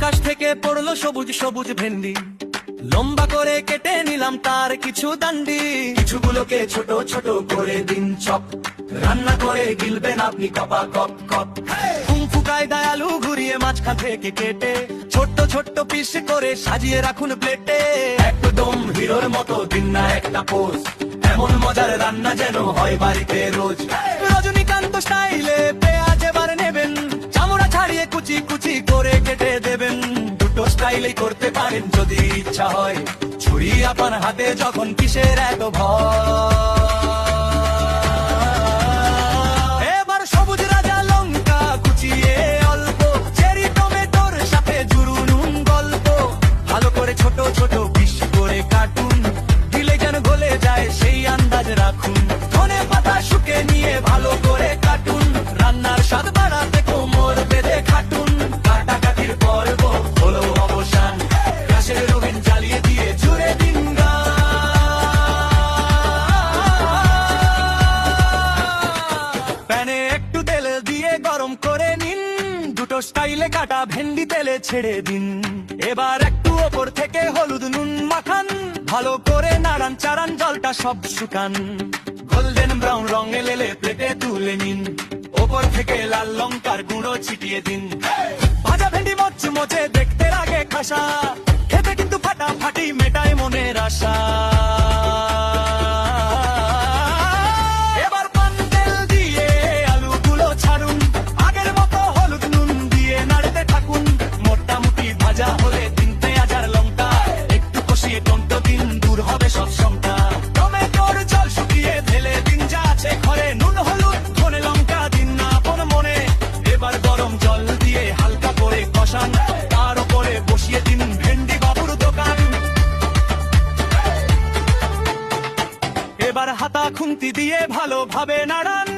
আকাশ থেকে পড়লো সবুজ সবুজ ভেন্ডি, লম্বা করে কেটে নিলাম তার কিছু দান্ডি। কিছুগুলোকে ছোট ছোট করে দিন চপ, রান্না করে গিলবেন আপনি কপা কপ কপ। কুংফু কায়দায় আলু ঘুরিয়ে মাঝখান থেকে কেটে ছোট্ট ছোট্ট পিস করে সাজিয়ে রাখুন প্লেটে। একদম হিরোর মতো দিন না একটা পোজ, এমন মজার রান্না যেন হয় বাড়িতে রোজ। রজনীকান্ত স্টাইলে পেঁয়াজ এবার নেবেন, চামড়া ছাড়িয়ে কুচি কুচি করে কেটে দেবেন। দুটো স্টাইলেই করতে পারেন যদি ইচ্ছা হয়, ছুরি আপনার হাতে যখন কিসের এত ভয়। এবার সবুজ রাজা লঙ্কা কুচিয়ে অল্প, চেরি টমেটোর সাথে জুড়ুন গল্প। ভালো করে ছোট ছোট পিস করে কাটুন, দিলে যেন গলে যায় সেই আন্দাজ রাখুন। ধনে পাতা শুকে নিয়ে ভালো করে কাটুন, রান্নার স্বাদ বাড়াতে কোমর বেঁধে খাটুন। কাটাকাটির পর্ব হলো অবসান, গ্যাসের ওভেন জ্বালিয়ে দিয়ে জুড়ে দিন গান। প্যানে একটু তেল দিয়ে গরম করে নিন, দুটো স্টাইলে কাটা ভেন্ডি তেলে ছেড়ে দিন। এবার একটু ওপর থেকে হলুদ নুন মাখান, ভালো করে নাড়ান চাড়ান জলটা সব শুকান। গোল্ডেন ব্রাউন রং এলে প্লেটে তুলে নিন, ওপর থেকে লাল লঙ্কার গুঁড়ো ছিটিয়ে দিন। ভাজা ভেন্ডি মচমচে দেখতে লাগে খাসা, খেতে কিন্তু ফাটাফাটি মেটায় মনের আশা। এবার পান তেল দিয়ে আলুগুলো ছাড়ুন, আগের মতো হলুদ নুন দিয়ে নাড়তে থাকুন। মোটামুটি ভাজা হলে দিন পেঁয়াজ আর লঙ্কা, একটু কষিয়ে টন্ত দিন দূর হবে সব শঙ্কা। টমেটোর জল শুকিয়ে ঢেলে দিন যা আছে ঘরে, নুন হলুদ ধনে লঙ্কা দিন না আপন মনে। এবার গরম জল দিয়ে হালকা করে কষান, তার উপরে বসিয়ে দিন ভেন্ডি বাবুর দোকান। এবার হাতা খুন্তি দিয়ে ভালোভাবে নাড়ান,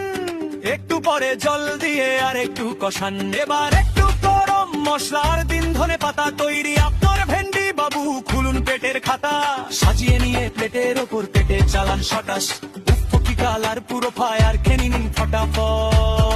একটু পরে জল দিয়ে আর একটু কষান। এবার একটু গরম মশলার দিন ধনে পাতা তৈরি আপনার ভেন্ডি বাবু, খুলুন পেটের খাতা। সাজিয়ে নিয়ে প্লেটের ওপর পেটে চালান সটাস, উফ কি কালার পুরো ফায়ার খেয়ে নিন ফটাফট।